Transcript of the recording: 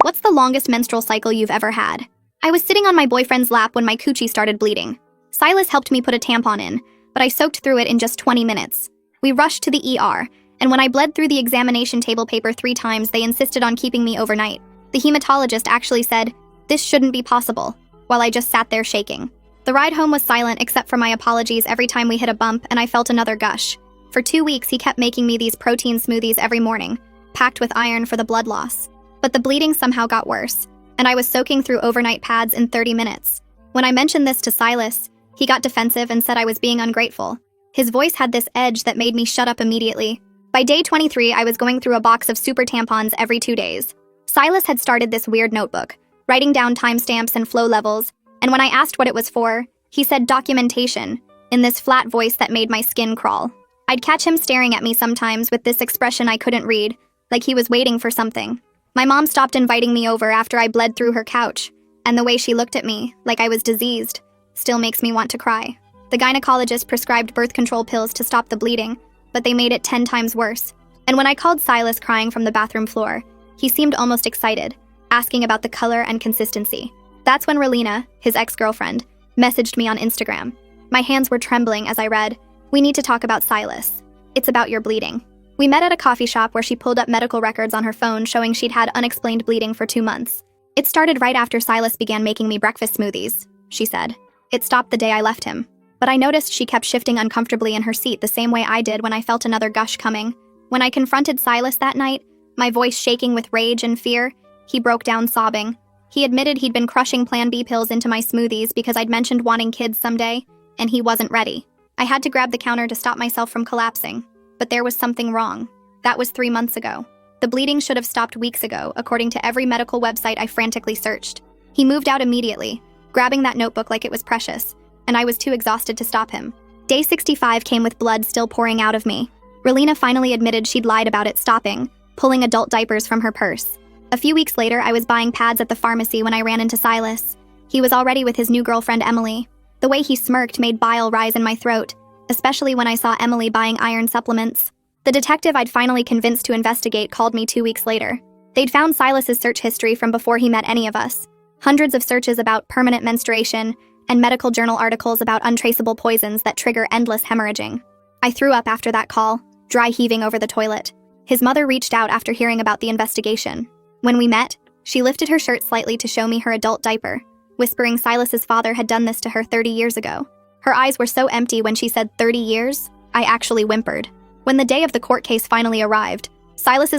What's the longest menstrual cycle you've ever had? I was sitting on my boyfriend's lap when my coochie started bleeding. Silas helped me put a tampon in, but I soaked through it in just 20 minutes. We rushed to the ER, and when I bled through the examination table paper 3 times, they insisted on keeping me overnight. The hematologist actually said, "This shouldn't be possible," while I just sat there shaking. The ride home was silent except for my apologies every time we hit a bump and I felt another gush. For 2 weeks, he kept making me these protein smoothies every morning, packed with iron for the blood loss. But the bleeding somehow got worse, and I was soaking through overnight pads in 30 minutes. When I mentioned this to Silas, he got defensive and said I was being ungrateful. His voice had this edge that made me shut up immediately. By day 23, I was going through a box of super tampons every 2 days. Silas had started this weird notebook, writing down timestamps and flow levels, and when I asked what it was for, he said documentation, in this flat voice that made my skin crawl. I'd catch him staring at me sometimes with this expression I couldn't read, like he was waiting for something. My mom stopped inviting me over after I bled through her couch, and the way she looked at me, like I was diseased, still makes me want to cry. The gynecologist prescribed birth control pills to stop the bleeding, but they made it 10 times worse. And when I called Silas crying from the bathroom floor, he seemed almost excited, asking about the color and consistency. That's when Relina, his ex-girlfriend, messaged me on Instagram. My hands were trembling as I read, "We need to talk about Silas. It's about your bleeding." We met at a coffee shop where she pulled up medical records on her phone showing she'd had unexplained bleeding for 2 months. "It started right after Silas began making me breakfast smoothies," she said. "It stopped the day I left him." But I noticed she kept shifting uncomfortably in her seat the same way I did when I felt another gush coming. When I confronted Silas that night, my voice shaking with rage and fear, he broke down sobbing. He admitted he'd been crushing Plan B pills into my smoothies because I'd mentioned wanting kids someday, and he wasn't ready. I had to grab the counter to stop myself from collapsing. But there was something wrong. That was 3 months ago. The bleeding should have stopped weeks ago, according to every medical website I frantically searched. He moved out immediately, grabbing that notebook like it was precious, and I was too exhausted to stop him. Day 65 came with blood still pouring out of me. Relina finally admitted she'd lied about it stopping, pulling adult diapers from her purse. A few weeks later, I was buying pads at the pharmacy when I ran into Silas. He was already with his new girlfriend, Emily. The way he smirked made bile rise in my throat, especially when I saw Emily buying iron supplements. The detective I'd finally convinced to investigate called me 2 weeks later. They'd found Silas's search history from before he met any of us. Hundreds of searches about permanent menstruation, and medical journal articles about untraceable poisons that trigger endless hemorrhaging. I threw up after that call, dry heaving over the toilet. His mother reached out after hearing about the investigation. When we met, she lifted her shirt slightly to show me her adult diaper, whispering Silas's father had done this to her 30 years ago. Her eyes were so empty when she said 30 years, I actually whimpered. When the day of the court case finally arrived, Silas's